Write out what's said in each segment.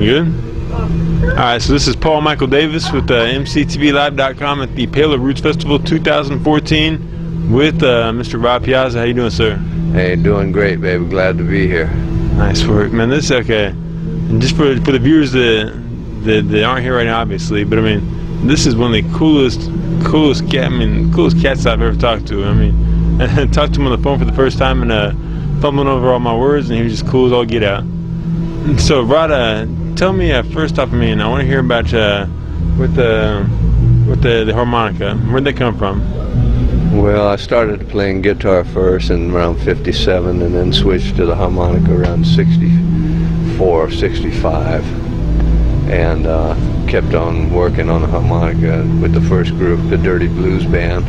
You good? Alright, so this is Paul Michael Davis with MCTVLive.com at the Paola Roots Festival 2014 with Mr. Rob Piazza. How you doing, sir? Hey, doing great, baby. Glad to be here. Nice work, man. This is okay. And just for the viewers that aren't here right now, obviously, but I mean, this is one of the coolest cats I've ever talked to. I mean, I talked to him on the phone for the first time and fumbling over all my words, and he was just cool as all get out. And so, Rod, tell me first off, I mean, I want to hear about with the harmonica. Where'd they come from? Well, I started playing guitar first in around 57 and then switched to the harmonica around 64, 65 and kept on working on the harmonica with the first group, the Dirty Blues Band,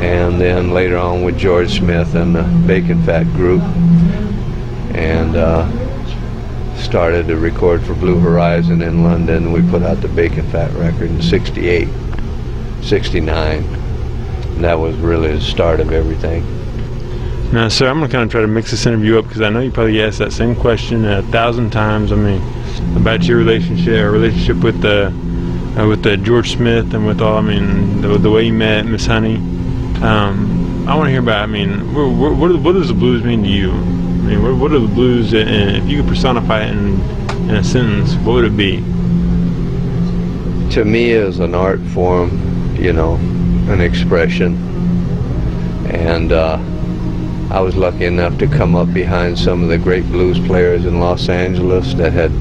and then later on with George Smith and the Bacon Fat group, and started to record for Blue Horizon in London. We put out the Bacon Fat record in 68, 69. And that was really the start of everything. Now, sir, I'm going to kind of try to mix this interview up because I know you probably asked that same question 1,000 times. I mean, about your relationship with the George Smith and with all. I mean, the way you met Miss Honey. I want to hear about. I mean, what does the blues mean to you? I mean, what are the blues? And if you could personify it in a sentence, what would it be? To me, as an art form, you know, an expression, and I was lucky enough to come up behind some of the great blues players in Los Angeles that had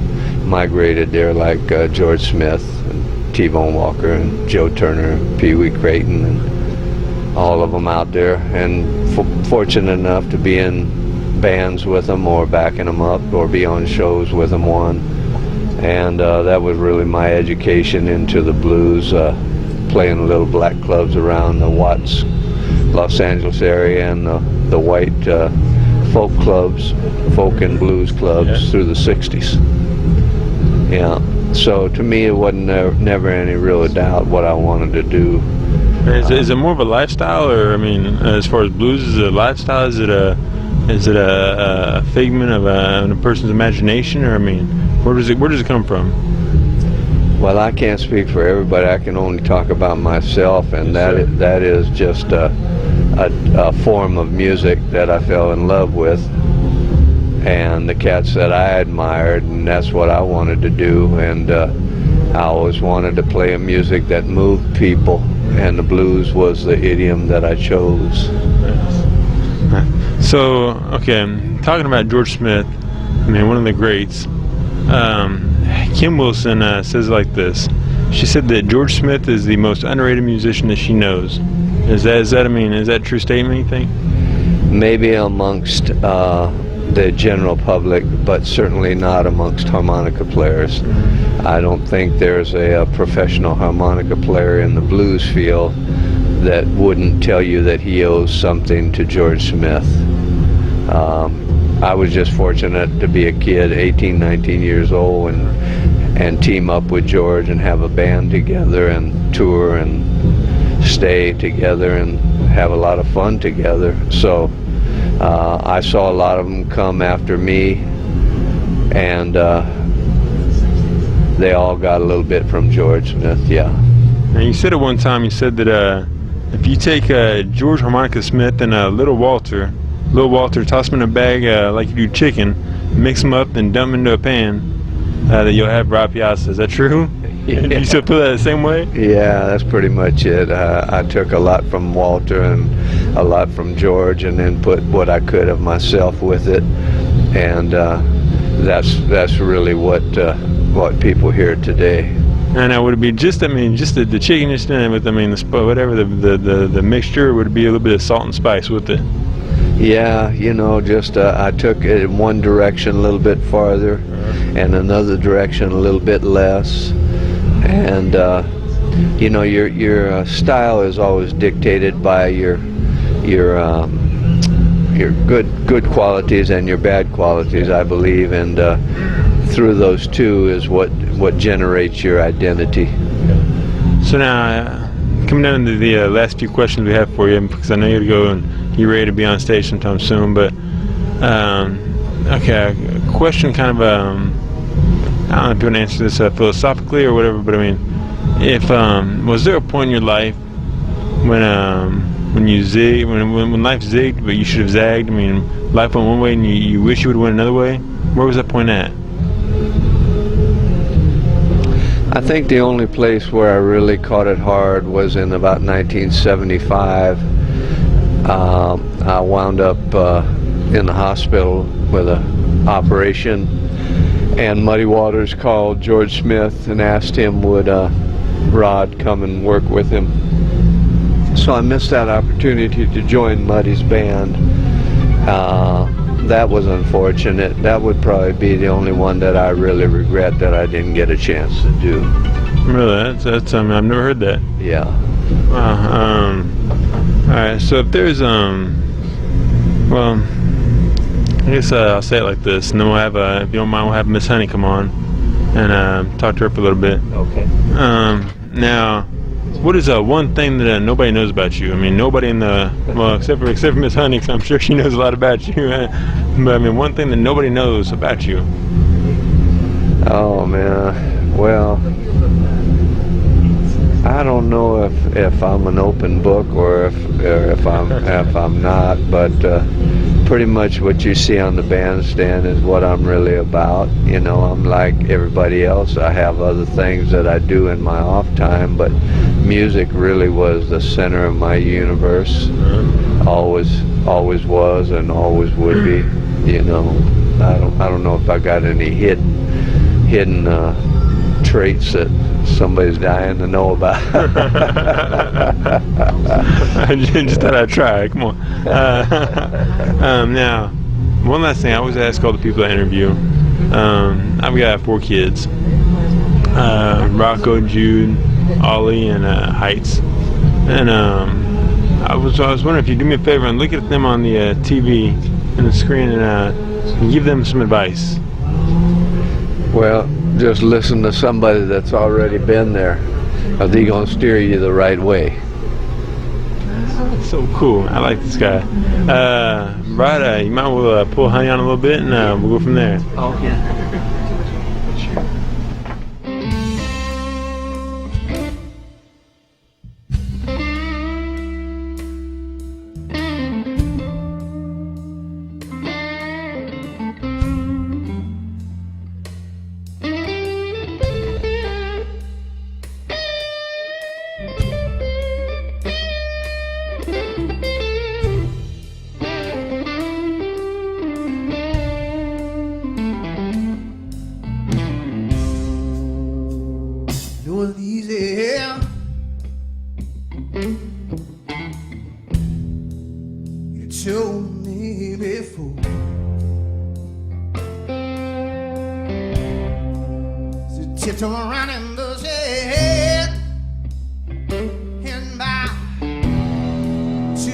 migrated there, like George Smith and T-Bone Walker and Joe Turner and Pee Wee Creighton and all of them out there, and fortunate enough to be in bands with them or backing them up or be on shows with them and that was really my education into the blues, playing little black clubs around the Watts, Los Angeles area, and the white folk clubs, folk and blues clubs through the 60s. Yeah, so to me it wasn't never any real doubt what I wanted to do. Is it more of a lifestyle, or I mean, as far as blues, is it a lifestyle? Is it a figment of a person's imagination, or I mean, where does it come from? Well, I can't speak for everybody. I can only talk about myself, and that is just a form of music that I fell in love with, and the cats that I admired, and that's what I wanted to do. And I always wanted to play a music that moved people, and the blues was the idiom that I chose. So, okay, talking about George Smith, I mean, one of the greats. Kim Wilson says it like this. She said that George Smith is the most underrated musician that she knows. Is that a true statement, you think? Maybe amongst the general public, but certainly not amongst harmonica players. I don't think there's a professional harmonica player in the blues field that wouldn't tell you that he owes something to George Smith. I was just fortunate to be a kid, 18, 19 years old, and team up with George and have a band together and tour and stay together and have a lot of fun together. So I saw a lot of them come after me, and they all got a little bit from George Smith, yeah. Now, you said at one time, you said that if you take George Harmonica Smith and Little Walter, toss them in a bag like you do chicken, mix them up and dump them into a pan, that you'll have Rob Piazza. Is that true? Yeah. Do you still feel that the same way? Yeah, that's pretty much it. I took a lot from Walter and a lot from George, and then put what I could of myself with it, and that's really what people hear today. And would it be just the chicken just in it with, the mixture? Would it be a little bit of salt and spice with it? Yeah, you know, just I took it in one direction a little bit farther, and another direction a little bit less, and you know, your style is always dictated by your good qualities and your bad qualities, I believe, and through those two is what generates your identity. So now, coming down to the last few questions we have for you, because I know you got to go and you're ready to be on stage sometime soon. But okay, a question kind of I don't know if you want to answer this philosophically or whatever, but I mean, if was there a point in your life when you zig, when life zigged, but you should have zagged? I mean, life went one way and you wish you would have went another way. Where was that point at? I think the only place where I really caught it hard was in about 1975. I wound up in the hospital with an operation, and Muddy Waters called George Smith and asked him would Rod come and work with him. So I missed that opportunity to join Muddy's band. That was unfortunate. That would probably be the only one that I really regret that I didn't get a chance to do. Really? That's I've never heard that. Yeah. Wow. Alright, so if there's well, I guess I'll say it like this, and then we'll have if you don't mind, we'll have Miss Honey come on and talk to her for a little bit. Okay. Now, what is one thing that nobody knows about you? I mean, nobody in the, well, except for Miss Honey, because I'm sure she knows a lot about you. But I mean, one thing that nobody knows about you. Oh man, well, I don't know if I'm an open book or if I'm not, but pretty much what you see on the bandstand is what I'm really about. You know, I'm like everybody else. I have other things that I do in my off time, but music really was the center of my universe. Always was and always would be. You know, I don't know if I got any hidden traits that somebody's dying to know about. I just thought I'd try. Come on. Now, one last thing I always ask all the people I interview. I've got 4 kids: Rocco, Jude, Ollie, and Heights. And I was wondering if you'd do me a favor and look at them on the TV and the screen and give them some advice. Well, just listen to somebody that's already been there. Are they gonna steer you the right way? That's so cool. I like this guy. Rod, you might well pull Honey on a little bit, and we'll go from there. Oh yeah. Told me before, so tiptoe around in the shed and by to